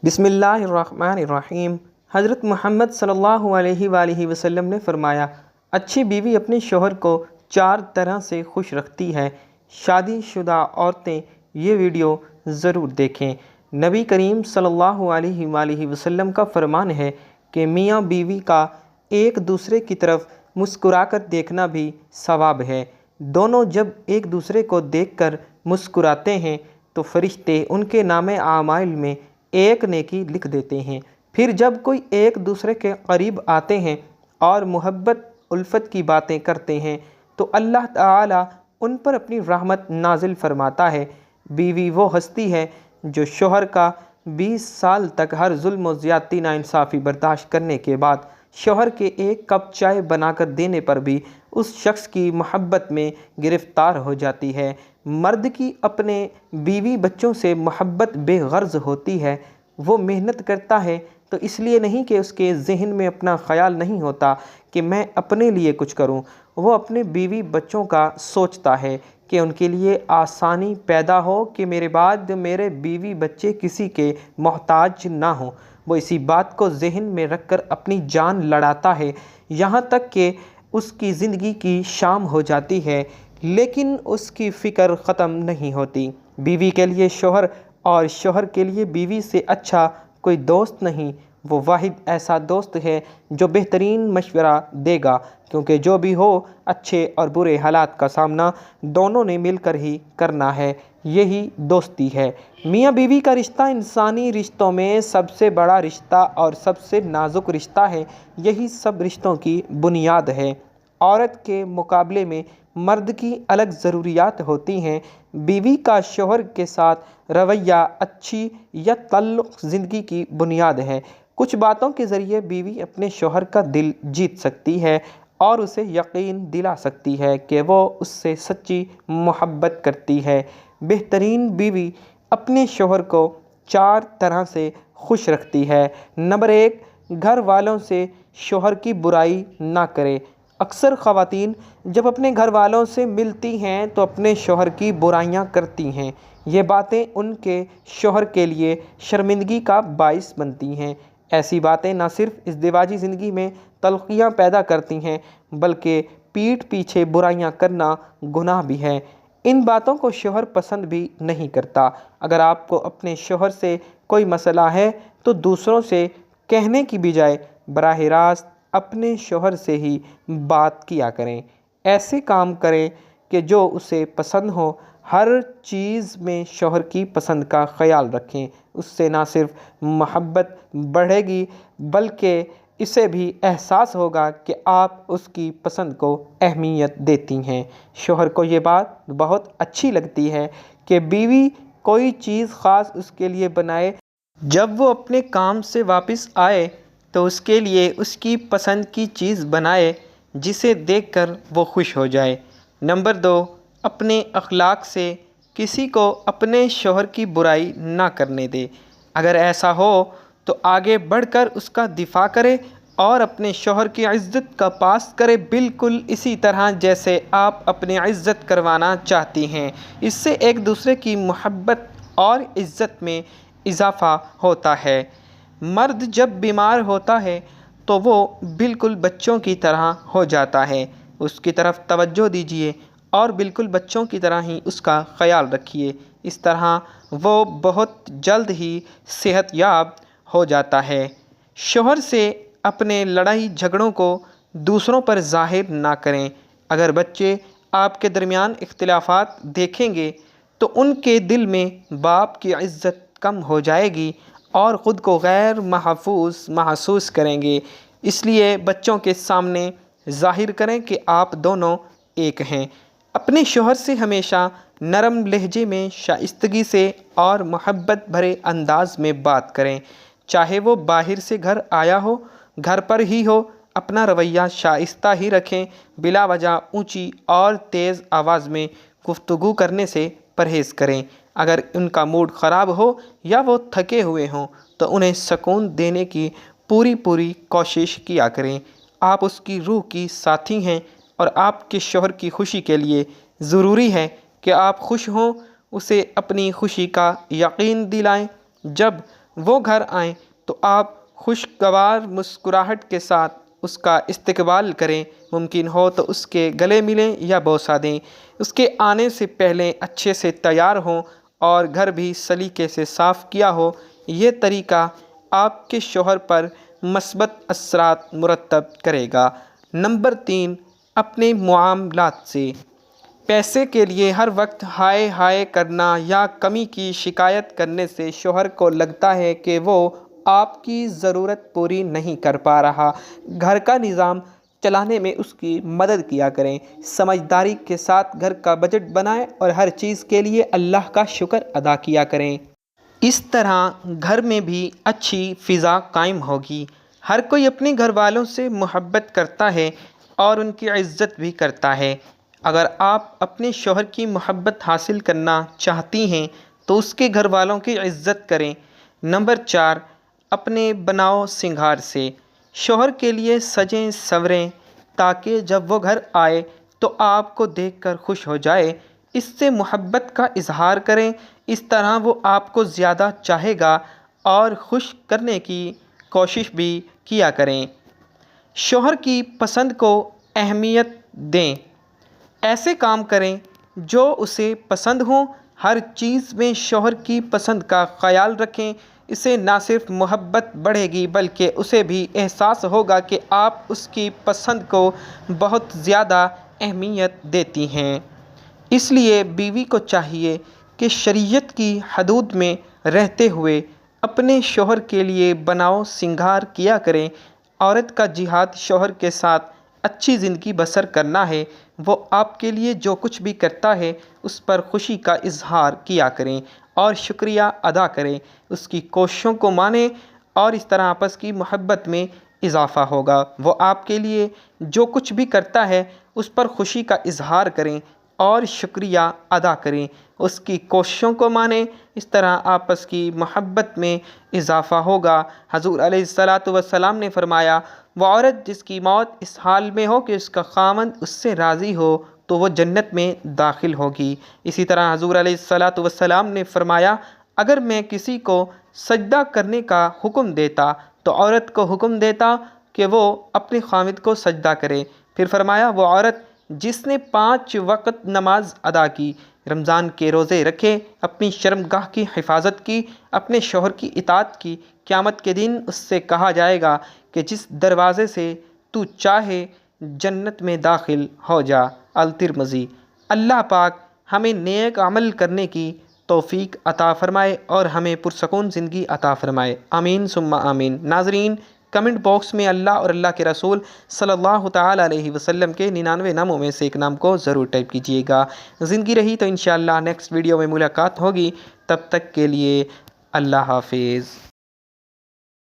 بسم اللہ الرحمن الرحیم۔ حضرت محمد صلی اللہ علیہ وآلہ وسلم نے فرمایا، اچھی بیوی اپنے شوہر کو 4 طرح سے خوش رکھتی ہے۔ شادی شدہ عورتیں یہ ویڈیو ضرور دیکھیں۔ نبی کریم صلی اللہ علیہ وآلہ وسلم کا فرمان ہے کہ میاں بیوی کا ایک دوسرے کی طرف مسکرا کر دیکھنا بھی ثواب ہے۔ دونوں جب ایک دوسرے کو دیکھ کر مسکراتے ہیں تو فرشتے ان کے نامہ اعمال میں ایک نیکی لکھ دیتے ہیں۔ پھر جب کوئی ایک دوسرے کے قریب آتے ہیں اور محبت الفت کی باتیں کرتے ہیں تو اللہ تعالی ان پر اپنی رحمت نازل فرماتا ہے۔ بیوی وہ ہستی ہے جو شوہر کا 20 سال تک ہر ظلم و زیادتی ناانصافی برداشت کرنے کے بعد شوہر کے ایک کپ چائے بنا کر دینے پر بھی اس شخص کی محبت میں گرفتار ہو جاتی ہے۔ مرد کی اپنے بیوی بچوں سے محبت بے غرض ہوتی ہے۔ وہ محنت کرتا ہے تو اس لیے نہیں کہ اس کے ذہن میں اپنا خیال نہیں ہوتا کہ میں اپنے لیے کچھ کروں۔ وہ اپنے بیوی بچوں کا سوچتا ہے کہ ان کے لیے آسانی پیدا ہو کہ میرے بعد میرے بیوی بچے کسی کے محتاج نہ ہوں۔ وہ اسی بات کو ذہن میں رکھ کر اپنی جان لڑاتا ہے، یہاں تک کہ اس کی زندگی کی شام ہو جاتی ہے، لیکن اس کی فکر ختم نہیں ہوتی۔ بیوی کے لیے شوہر اور شوہر کے لیے بیوی سے اچھا کوئی دوست نہیں۔ وہ واحد ایسا دوست ہے جو بہترین مشورہ دے گا، کیونکہ جو بھی ہو اچھے اور برے حالات کا سامنا دونوں نے مل کر ہی کرنا ہے۔ یہی دوستی ہے۔ میاں بیوی کا رشتہ انسانی رشتوں میں سب سے بڑا رشتہ اور سب سے نازک رشتہ ہے۔ یہی سب رشتوں کی بنیاد ہے۔ عورت کے مقابلے میں مرد کی الگ ضروریات ہوتی ہیں۔ بیوی کا شوہر کے ساتھ رویہ اچھی یا تعلق زندگی کی بنیاد ہے۔ کچھ باتوں کے ذریعے بیوی اپنے شوہر کا دل جیت سکتی ہے اور اسے یقین دلا سکتی ہے کہ وہ اس سے سچی محبت کرتی ہے۔ بہترین بیوی اپنے شوہر کو 4 طرح سے خوش رکھتی ہے۔ نمبر 1، گھر والوں سے شوہر کی برائی نہ کرے۔ اکثر خواتین جب اپنے گھر والوں سے ملتی ہیں تو اپنے شوہر کی برائیاں کرتی ہیں۔ یہ باتیں ان کے شوہر کے لیے شرمندگی کا باعث بنتی ہیں۔ ایسی باتیں نہ صرف ازدواجی زندگی میں تلخیاں پیدا کرتی ہیں بلکہ پیٹھ پیچھے برائیاں کرنا گناہ بھی ہے۔ ان باتوں کو شوہر پسند بھی نہیں کرتا۔ اگر آپ کو اپنے شوہر سے کوئی مسئلہ ہے تو دوسروں سے کہنے کی بجائے براہ راست اپنے شوہر سے ہی بات کیا کریں۔ ایسے کام کریں کہ جو اسے پسند ہو۔ ہر چیز میں شوہر کی پسند کا خیال رکھیں۔ اس سے نہ صرف محبت بڑھے گی بلکہ اسے بھی احساس ہوگا کہ آپ اس کی پسند کو اہمیت دیتی ہیں۔ شوہر کو یہ بات بہت اچھی لگتی ہے کہ بیوی کوئی چیز خاص اس کے لیے بنائے۔ جب وہ اپنے کام سے واپس آئے تو اس کے لیے اس کی پسند کی چیز بنائے جسے دیکھ کر وہ خوش ہو جائے۔ نمبر 2، اپنے اخلاق سے کسی کو اپنے شوہر کی برائی نہ کرنے دے۔ اگر ایسا ہو تو آگے بڑھ کر اس کا دفاع کرے اور اپنے شوہر کی عزت کا پاس کرے، بالکل اسی طرح جیسے آپ اپنی عزت کروانا چاہتی ہیں۔ اس سے ایک دوسرے کی محبت اور عزت میں اضافہ ہوتا ہے۔ مرد جب بیمار ہوتا ہے تو وہ بالکل بچوں کی طرح ہو جاتا ہے۔ اس کی طرف توجہ دیجیے اور بالکل بچوں کی طرح ہی اس کا خیال رکھیے۔ اس طرح وہ بہت جلد ہی صحت یاب ہو جاتا ہے۔ شوہر سے اپنے لڑائی جھگڑوں کو دوسروں پر ظاہر نہ کریں۔ اگر بچے آپ کے درمیان اختلافات دیکھیں گے تو ان کے دل میں باپ کی عزت کم ہو جائے گی اور خود کو غیر محفوظ محسوس کریں گے۔ اس لیے بچوں کے سامنے ظاہر کریں کہ آپ دونوں ایک ہیں۔ اپنے شوہر سے ہمیشہ نرم لہجے میں شائستگی سے اور محبت بھرے انداز میں بات کریں۔ چاہے وہ باہر سے گھر آیا ہو، گھر پر ہی ہو، اپنا رویہ شائستہ ہی رکھیں۔ بلا وجہ اونچی اور تیز آواز میں گفتگو کرنے سے پرہیز کریں۔ اگر ان کا موڈ خراب ہو یا وہ تھکے ہوئے ہوں تو انہیں سکون دینے کی پوری کوشش کیا کریں۔ آپ اس کی روح کی ساتھی ہیں اور آپ کے شوہر کی خوشی کے لیے ضروری ہے کہ آپ خوش ہوں۔ اسے اپنی خوشی کا یقین دلائیں۔ جب وہ گھر آئیں تو آپ خوشگوار مسکراہٹ کے ساتھ اس کا استقبال کریں، ممکن ہو تو اس کے گلے ملیں یا بوسہ دیں۔ اس کے آنے سے پہلے اچھے سے تیار ہوں اور گھر بھی سلیقے سے صاف کیا ہو۔ یہ طریقہ آپ کے شوہر پر مثبت اثرات مرتب کرے گا۔ نمبر 3، اپنے معاملات سے پیسے کے لیے ہر وقت ہائے ہائے کرنا یا کمی کی شکایت کرنے سے شوہر کو لگتا ہے کہ وہ آپ کی ضرورت پوری نہیں کر پا رہا۔ گھر کا نظام چلانے میں اس کی مدد کیا کریں، سمجھداری کے ساتھ گھر کا بجٹ بنائیں اور ہر چیز کے لیے اللہ کا شکر ادا کیا کریں۔ اس طرح گھر میں بھی اچھی فضا قائم ہوگی۔ ہر کوئی اپنے گھر والوں سے محبت کرتا ہے اور ان کی عزت بھی کرتا ہے۔ اگر آپ اپنے شوہر کی محبت حاصل کرنا چاہتی ہیں تو اس کے گھر والوں کی عزت کریں۔ نمبر 4، اپنے بناؤ سنگھار سے شوہر کے لیے سجیں سنوریں تاکہ جب وہ گھر آئے تو آپ کو دیکھ کر خوش ہو جائے۔ اس سے محبت کا اظہار کریں، اس طرح وہ آپ کو زیادہ چاہے گا اور خوش کرنے کی کوشش بھی کیا کریں۔ شوہر کی پسند کو اہمیت دیں، ایسے کام کریں جو اسے پسند ہوں۔ ہر چیز میں شوہر کی پسند کا خیال رکھیں، اسے نہ صرف محبت بڑھے گی بلکہ اسے بھی احساس ہوگا کہ آپ اس کی پسند کو بہت زیادہ اہمیت دیتی ہیں۔ اس لیے بیوی کو چاہیے کہ شریعت کی حدود میں رہتے ہوئے اپنے شوہر کے لیے بناؤ سنگھار کیا کریں۔ عورت کا جہاد شوہر کے ساتھ اچھی زندگی بسر کرنا ہے۔ وہ آپ کے لیے جو کچھ بھی کرتا ہے اس پر خوشی کا اظہار کیا کریں اور شکریہ ادا کریں، اس کی کوششوں کو مانیں اور اس طرح آپس کی محبت میں اضافہ ہوگا۔ وہ آپ کے لیے جو کچھ بھی کرتا ہے اس پر خوشی کا اظہار کریں اور شکریہ ادا کریں، اس کی کوششوں کو مانیں، اس طرح آپس کی محبت میں اضافہ ہوگا۔ حضور علیہ الصلاۃ والسلام نے فرمایا، وہ عورت جس کی موت اس حال میں ہو کہ اس کا خاوند اس سے راضی ہو تو وہ جنت میں داخل ہوگی۔ اسی طرح حضور علیہ الصلاۃ والسلام نے فرمایا، اگر میں کسی کو سجدہ کرنے کا حکم دیتا تو عورت کو حکم دیتا کہ وہ اپنے خاوند کو سجدہ کرے۔ پھر فرمایا، وہ عورت جس نے 5 وقت نماز ادا کی، رمضان کے روزے رکھے، اپنی شرمگاہ کی حفاظت کی، اپنے شوہر کی اطاعت کی، قیامت کے دن اس سے کہا جائے گا کہ جس دروازے سے تو چاہے جنت میں داخل ہو جا۔ الترمذی۔ اللہ پاک ہمیں نیک عمل کرنے کی توفیق عطا فرمائے اور ہمیں پرسکون زندگی عطا فرمائے، آمین ثم آمین۔ ناظرین، کمنٹ باکس میں اللہ اور اللہ کے رسول صلی اللہ تعالیٰ علیہ وسلم کے 99 ناموں میں سے ایک نام کو ضرور ٹائپ کیجیے گا۔ زندگی رہی تو انشاءاللہ نیکسٹ ویڈیو میں ملاقات ہوگی، تب تک کے لیے اللہ حافظ۔